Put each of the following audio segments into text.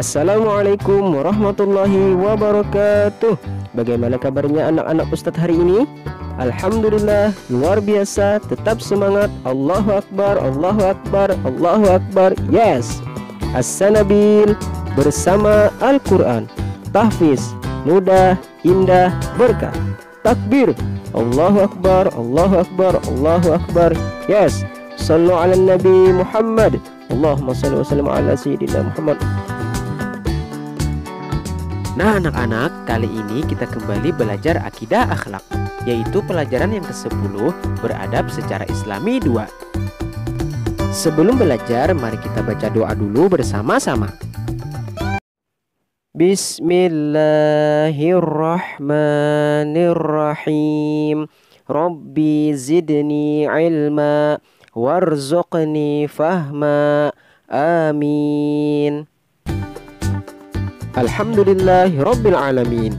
Assalamualaikum warahmatullahi wabarakatuh. Bagaimana kabarnya anak-anak Ustadz hari ini? Alhamdulillah, luar biasa. Tetap semangat. Allahu Akbar, Allahu Akbar, Allahu Akbar. Yes, As-Sanabil bersama Al-Quran. Tahfiz, mudah, indah, berkah. Takbir, Allahu Akbar, Allahu Akbar, Allahu Akbar. Yes, sallu ala Nabi Muhammad. Allahumma salli wa sallim ala Sayyidina Muhammad. Nah anak-anak, kali ini kita kembali belajar akidah akhlak, yaitu pelajaran yang ke-10, beradab secara islami 2. Sebelum belajar, mari kita baca doa dulu bersama-sama. Bismillahirrahmanirrahim. Rabbi zidni ilma warzuqni fahma. Amin. Alhamdulillahirabbil alamin.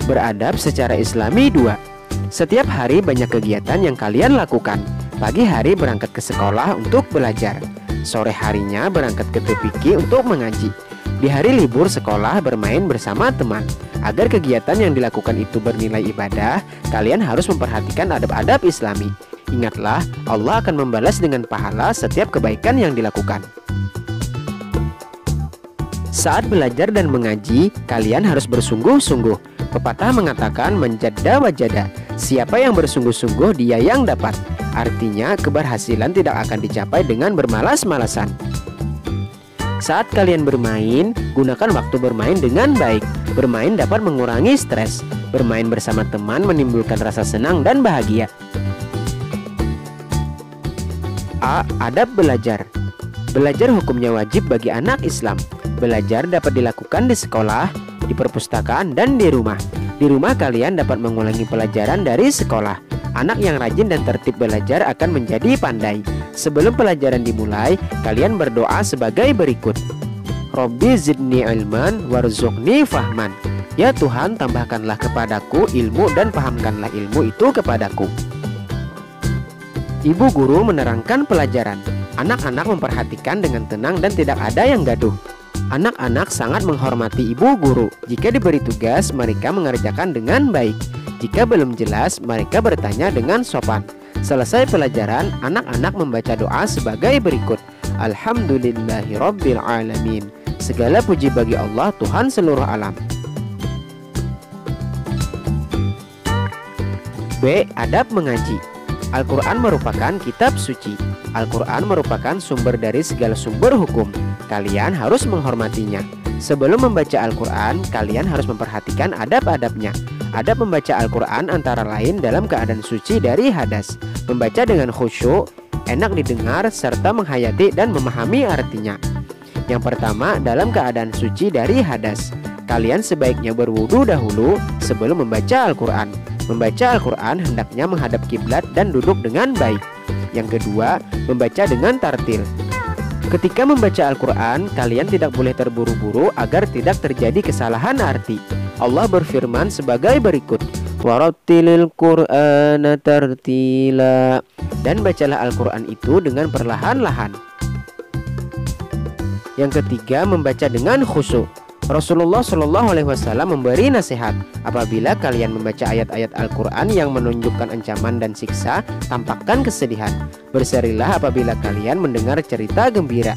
Beradab secara islami 2. Setiap hari banyak kegiatan yang kalian lakukan. Pagi hari berangkat ke sekolah untuk belajar. Sore harinya berangkat ke TPQ untuk mengaji. Di hari libur sekolah bermain bersama teman. Agar kegiatan yang dilakukan itu bernilai ibadah, kalian harus memperhatikan adab-adab islami. Ingatlah, Allah akan membalas dengan pahala setiap kebaikan yang dilakukan. Saat belajar dan mengaji, kalian harus bersungguh-sungguh. Pepatah mengatakan menjada wajada. Siapa yang bersungguh-sungguh, dia yang dapat. Artinya, keberhasilan tidak akan dicapai dengan bermalas-malasan. Saat kalian bermain, gunakan waktu bermain dengan baik. Bermain dapat mengurangi stres. Bermain bersama teman menimbulkan rasa senang dan bahagia. A. Adab belajar. Belajar hukumnya wajib bagi anak Islam. Belajar dapat dilakukan di sekolah, di perpustakaan, dan di rumah. Di rumah kalian dapat mengulangi pelajaran dari sekolah. Anak yang rajin dan tertib belajar akan menjadi pandai. Sebelum pelajaran dimulai, kalian berdoa sebagai berikut. Rabbi zidni ilman warzuqni fahman. Ya Tuhan, tambahkanlah kepadaku ilmu dan pahamkanlah ilmu itu kepadaku. Ibu guru menerangkan pelajaran. Anak-anak memperhatikan dengan tenang dan tidak ada yang gaduh. Anak-anak sangat menghormati ibu guru. Jika diberi tugas, mereka mengerjakan dengan baik. Jika belum jelas, mereka bertanya dengan sopan. Selesai pelajaran, anak-anak membaca doa sebagai berikut. Alhamdulillahirabbil alamin. Segala puji bagi Allah, Tuhan seluruh alam. B. Adab mengaji. Al-Quran merupakan kitab suci. Al-Quran merupakan sumber dari segala sumber hukum. Kalian harus menghormatinya. Sebelum membaca Al-Quran, kalian harus memperhatikan adab-adabnya. Adab membaca Al-Quran antara lain dalam keadaan suci dari hadas. Membaca dengan khusyuk, enak didengar, serta menghayati dan memahami artinya. Yang pertama, dalam keadaan suci dari hadas. Kalian sebaiknya berwudu dahulu sebelum membaca Al-Quran. Membaca Al-Quran hendaknya menghadap kiblat dan duduk dengan baik. Yang kedua, membaca dengan tartil. Ketika membaca Al-Quran, kalian tidak boleh terburu-buru agar tidak terjadi kesalahan arti. Allah berfirman sebagai berikut. Warattilil Qur'ana tartila. Dan bacalah Al-Quran itu dengan perlahan-lahan. Yang ketiga, membaca dengan khusyuk. Rasulullah SAW memberi nasihat, apabila kalian membaca ayat-ayat Al-Quran yang menunjukkan ancaman dan siksa, tampakkan kesedihan. Berserilah apabila kalian mendengar cerita gembira.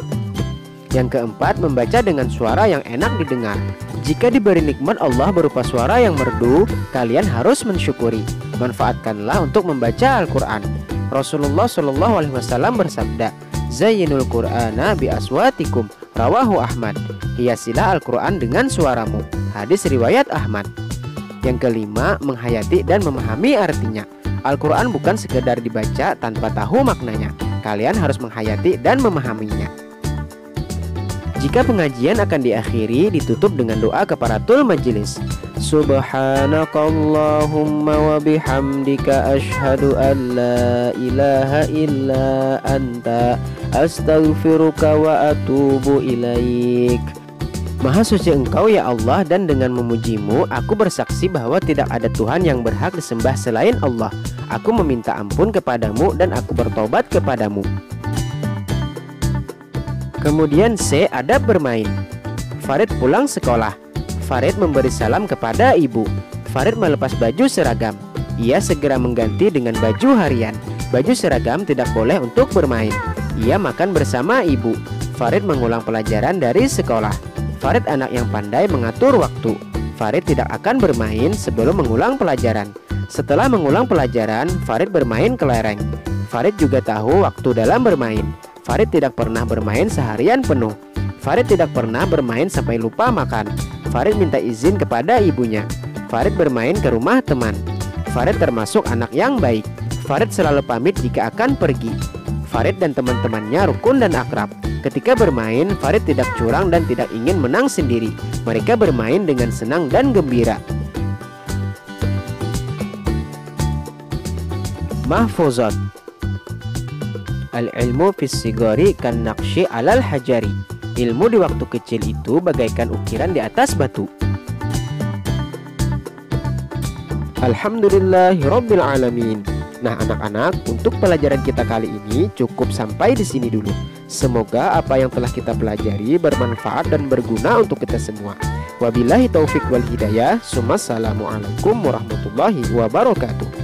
Yang keempat, membaca dengan suara yang enak didengar. Jika diberi nikmat Allah berupa suara yang merdu, kalian harus mensyukuri. Manfaatkanlah untuk membaca Al-Quran. Rasulullah SAW bersabda, Zayyinul Qur'ana bi aswatikum. Rawahu Ahmad. Hiasilah Al-Quran dengan suaramu. Hadis riwayat Ahmad. Yang kelima, menghayati dan memahami artinya. Al-Quran bukan sekedar dibaca tanpa tahu maknanya. Kalian harus menghayati dan memahaminya. Jika pengajian akan diakhiri, ditutup dengan doa kafaratul majelis. Subhanakallahumma wa bihamdika asyhadu an la ilaha illa anta astaghfiruka wa atubu ilaik. Maha suci Engkau ya Allah, dan dengan memujimu aku bersaksi bahwa tidak ada Tuhan yang berhak disembah selain Allah. Aku meminta ampun kepadamu dan aku bertobat kepadamu. Kemudian C. Adab bermain. Farid pulang sekolah. Farid memberi salam kepada ibu. Farid melepas baju seragam. Ia segera mengganti dengan baju harian. Baju seragam tidak boleh untuk bermain. Ia makan bersama ibu. Farid mengulang pelajaran dari sekolah. Farid anak yang pandai mengatur waktu. Farid tidak akan bermain sebelum mengulang pelajaran. Setelah mengulang pelajaran, Farid bermain kelereng. Farid juga tahu waktu dalam bermain. Farid tidak pernah bermain seharian penuh. Farid tidak pernah bermain sampai lupa makan. Farid minta izin kepada ibunya. Farid bermain ke rumah teman. Farid termasuk anak yang baik. Farid selalu pamit jika akan pergi. Farid dan teman-temannya rukun dan akrab. Ketika bermain, Farid tidak curang dan tidak ingin menang sendiri. Mereka bermain dengan senang dan gembira. Mahfuzat. Al-ilmu fis sigari kan naqshi alal hajari. Ilmu di waktu kecil itu bagaikan ukiran di atas batu. Alhamdulillahirabbil alamin. Nah, anak-anak, untuk pelajaran kita kali ini cukup sampai di sini dulu. Semoga apa yang telah kita pelajari bermanfaat dan berguna untuk kita semua. Wabillahi taufik wal hidayah. Assalamualaikum warahmatullahi wabarakatuh.